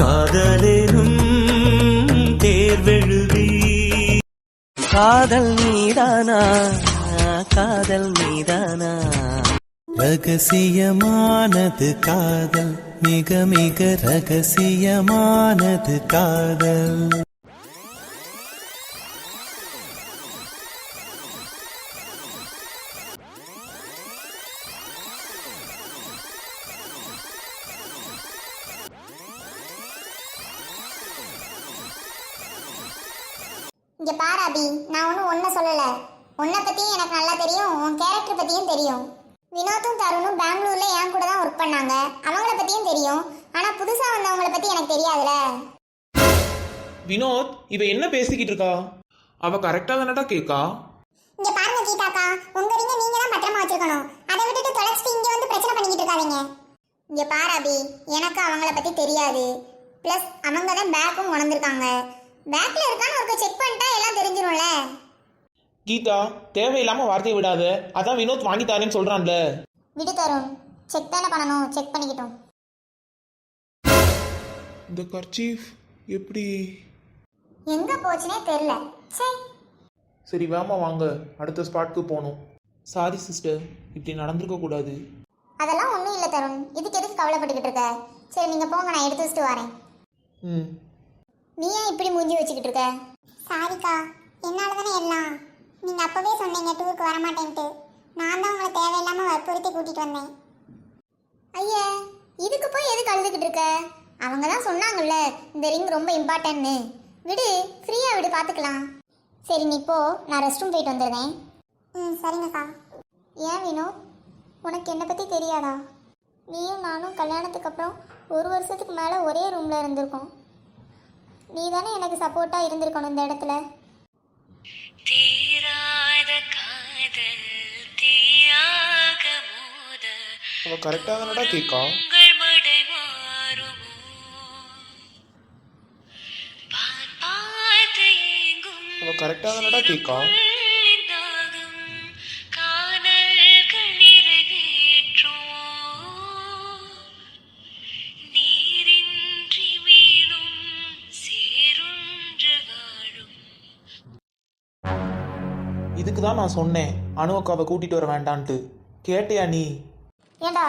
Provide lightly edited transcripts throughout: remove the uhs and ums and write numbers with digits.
காதலேனும் தேர்வெழுதி காதல் மீதானா காதல் மீதானா ரகசியமானது காதல் மிக மிக ரகசியமானது காதல். இங்க பாரு அபி, நான் ஒன்றும் ஒன்றை சொல்லலை. உன்னை பற்றியும் எனக்கு நல்லா தெரியும், உன் கேரக்டர் பற்றியும் தெரியும். வினோத்தும் தருணும் பெங்களூர்ல என் கூட தான் ஒர்க் பண்ணாங்க, அவங்கள பற்றியும் தெரியும். ஆனால் புதுசாக வந்தவங்கள பற்றி எனக்கு தெரியாதுல. வினோத், இவ என்ன பேசிக்கிட்டு இருக்கா? அவ கரெக்டா தானடா கேட்கா. இங்க பாருங்க கீதாக்கா, உங்க ரிங்க நீங்க தான் பத்திரமா வச்சிருக்கணும். அதை விட்டுட்டு தொலைச்சிட்டு இங்க வந்து பிரச்சனை பண்ணிக்கிட்டு இருக்காதீங்க. இங்க பாரு அபி, எனக்கு அவங்கள பற்றி தெரியாது. ப்ளஸ் அவங்க தான் பேக்கும் உணர்ந்துருக்காங்க. பேக்ல இருக்கான்னு ஒருக்க செக் பண்ணிட்டா எல்லாம் தெரிஞ்சிரும்ல. கீதா, தேவையில்லாம வார்த்தையை விடாத. அதான் வினோத் வாங்கி தாரேன்னு சொல்றான்ல. விடு தருண், செக் தானே பண்ணணும், செக் பண்ணிக்கிட்டோம். இந்த கர்ச்சீஃப் எப்படி எங்க போச்சுனே தெரியல. சரி வேமா வாங்க, அடுத்த ஸ்பாட்க்கு போகணும். சாரி சிஸ்டர், இப்படி நடந்திருக்க கூடாது. அதெல்லாம் ஒன்றும் இல்லை தருண், இதுக்கு எதுக்கு கவலைப்பட்டுக்கிட்டு இருக்க? சரி நீங்க போங்க, நான் எடுத்து வச்சுட்டு வரேன். நீ ஏன் இப்படி மூஞ்சி வச்சுக்கிட்டு இருக்க? சாரிக்கா, என்னால தானே எல்லாம். நீங்க அப்பவே சொன்னீங்க டூருக்கு வரமாட்டேன்ட்டு. நான் தான் உங்களை தேவையில்லாம வற்புறுத்தி கூட்டிட்டு வந்தேன். ஐயா, இதுக்கு போய் எதுக்கு அழுதுகிட்டு இருக்க? அவங்க தான் சொன்னாங்கல்ல இந்த ரிங் ரொம்ப இம்பார்ட்டன்ட்னு. விடு, ஃப்ரீயா விடு, பார்த்துக்கலாம். சரி நீ போ, நான் ரெஸ்ட் ரூம் போயிட்டு வந்துடுறேன். சரிங்கக்கா. ஏன் வினோத், உனக்கு என்னை பற்றி தெரியாதா? நீயும் நானும் கல்யாணத்துக்கு அப்புறம் 1 வருஷத்துக்கு மேலே ஒரே ரூமில் இருந்திருக்கோம். நீ தானே எனக்கு சப்போர்ட்டாக இருந்திருக்கணும் இந்த இடத்துல. அவ கரெக்டா தானடா கேட்கா. அவ கரெக்டா தானடா கேட்கா. இதுக்கு தான் நான் சொன்னேன் அனுவக்காவை கூட்டிட்டு வர வேண்டான்ட்டு. கேட்டியா நீ? ஏண்டா,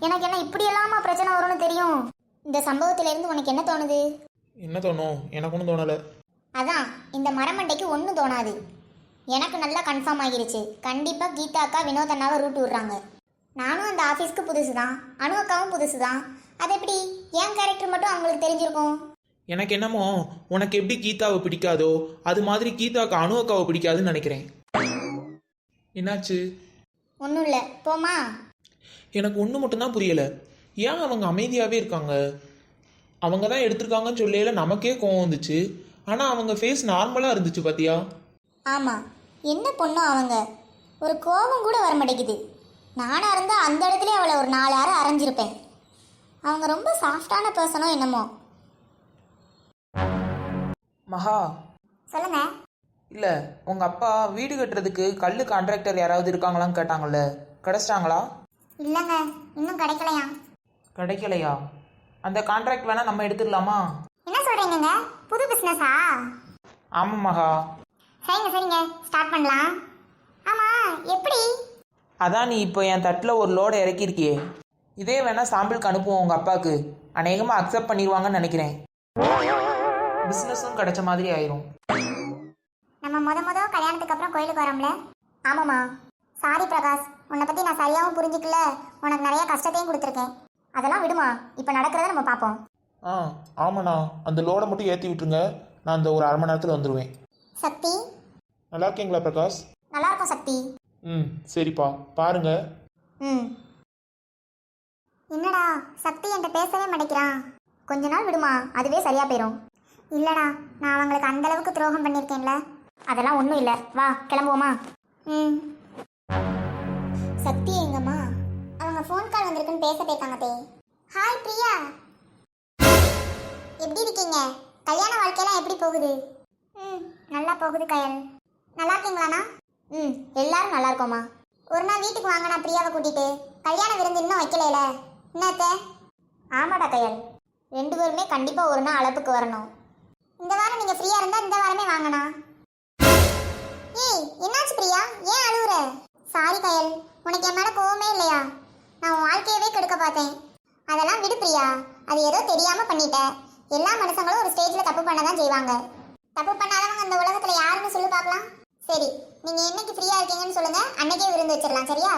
எனக்கு என்ன இப்படி எல்லாமா பிரச்சனை வரும்னு தெரியும். இந்த சம்பவத்திலேருந்து உனக்கு என்ன தோணுது? என்ன தோணும்? எனக்கு ஒன்றும் தோணலை. அதான், இந்த மரமண்டைக்கு ஒன்றும் தோணாது. எனக்கு நல்லா கன்ஃபார்ம் ஆகிருச்சு. கண்டிப்பாக கீதா அக்கா வினோத் அண்ணாவை ரூட் விடுறாங்க. நானும் அந்த ஆஃபீஸ்க்கு புதுசு தான், அனு அக்காவும் புதுசு தான். அது எப்படி என் கேரக்டர் மட்டும் அவங்களுக்கு தெரிஞ்சிருக்கும்? எனக்கு என்னமோ உனக்கு எப்படி கீதாவை பிடிக்காதோ அது மாதிரி கீதாவுக்கு அனுவக்காவை பிடிக்காதுன்னு நினைக்கிறேன். என்னாச்சு? ஒன்றும் இல்லை, போமா. எனக்கு ஒன்று மட்டும்தான் புரியலை, ஏன் அவங்க அமைதியாகவே இருக்காங்க? அவங்க தான் எடுத்திருக்காங்கன்னு சொல்லையில நமக்கே கோவம் வந்துச்சு. ஆனால் அவங்க ஃபேஸ் நார்மலாக இருந்துச்சு பார்த்தியா? ஆமாம், என்ன பொண்ணும் அவங்க, ஒரு கோபம் கூட வர மாட்டேங்குது. நானாக இருந்தால் அந்த இடத்துல அவளை ஒரு 4 அரை அரைஞ்சிருப்பேன். அவங்க ரொம்ப சாஃப்டான பர்சனோ என்னமோ. மகா, சொல்லுங்க. இல்லை, உங்கள் அப்பா வீடு கட்டுறதுக்கு கல் கான்ட்ராக்டர் யாராவது இருக்காங்களான்னு கேட்டாங்கல்ல, கிடைச்சிட்டாங்களா? இல்லைங்க, இன்னும் கிடைக்கலையா. கிடைக்கலையா? அந்த கான்ட்ராக்ட் வேணால் நம்ம எடுத்துடலாமா? என்ன சொல்கிறீங்க, புது பிஸ்னஸா? ஆமாம் மகா. சரிங்க, ஸ்டார்ட் பண்ணலாம். ஆமாம், எப்படி? அதான் நீ இப்போ என் தட்டில் ஒரு லோடை இறக்கியிருக்கியே, இதே வேணால் சாம்பிளுக்கு அனுப்புவோம் உங்கள் அப்பாவுக்கு. அநேகமாக அக்செப்ட் பண்ணிடுவாங்கன்னு நினைக்கிறேன். பிஸ்னஸும் கிடைச்ச மாதிரி ஆயிரும். நம்ம முத கல்யாணத்துக்கு அப்புறம் கோயிலுக்கு வரோம்ல. ஆமாம்மா. சாரி பிரகாஷ், உன்னை பற்றி நான் சரியாகவும் புரிஞ்சிக்கல, உனக்கு நிறைய கஷ்டத்தையும் கொடுத்துருக்கேன். அதெல்லாம் விடுமா, இப்போ நடக்கிறத நம்ம பார்ப்போம். ஆமாண்ணா, அந்த லோடை மட்டும் ஏற்றி விட்டுருங்க, நான் அந்த ஒரு 1/2 மணி நேரத்தில் வந்துடுவேன். சக்தி, நல்லா இருக்கீங்களா பிரகாஷ்? நல்லா இருக்கும் சக்தி. சரிப்பா, பாருங்க. என்னடா சக்தி என்கிட்ட பேசவே மாட்டேங்கிறான். கொஞ்ச நாள் விடுமா, அதுவே சரியா போயிடும். இல்லடா, நான் அவங்களுக்கு அந்த அளவுக்கு துரோகம் பண்ணியிருக்கேன்ல. அதெல்லாம் ஒன்றும் இல்லை, வா கிளம்புவோமா. சக்தி எங்கம்மா? அவங்க ஃபோன் கால் வந்திருக்குன்னு பேச போயிருக்காங்க தே. ஹாய் பிரியா, எப்படி இருக்கீங்க? கல்யாண வாழ்க்கையெல்லாம் எப்படி போகுது? நல்லா போகுது கயல். நல்லா இருக்கீங்களாண்ணா? எல்லாரும் நல்லா இருக்கோம்மா. ஒரு நாள் வீட்டுக்கு வாங்கண்ணா, பிரியாவை கூட்டிட்டு. கல்யாண விருந்து இன்னும் வைக்கலையில. என்னத்த? ஆமாடா கயல், 2 பேருமே கண்டிப்பாக ஒரு நாள் அழைப்புக்கு வரணும். இந்த வாரம் நீங்கள் ஃப்ரீயாக இருந்தால் இந்த வாரமே வாங்கண்ணா. ஏய் என்னாச்சு பிரியா, ஏன் அழுவுற? சாரி கயல், உனக்கு என் மேலே கோவமே இல்லையா? நான் உன் வாழ்க்கையவே கெடுக்க பார்த்தேன். அதெல்லாம் விடு பிரியா, அது ஏதோ தெரியாமல் பண்ணிட்ட. எல்லா மனுஷங்களும் ஒரு ஸ்டேஜில் தப்பு பண்ண தான் செய்வாங்க. தப்பு பண்ணாதவங்க இந்த உலகத்தில் யாருன்னு சொல்லி பார்க்கலாம். சரி, நீங்கள் என்னைக்கு ஃப்ரீயாக இருக்கீங்கன்னு சொல்லுங்கள், அன்னைக்கே விருந்து வச்சிடலாம். சரியா?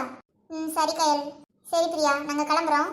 சரி கயல். சரி பிரியா, நாங்கள் கிளம்புறோம்.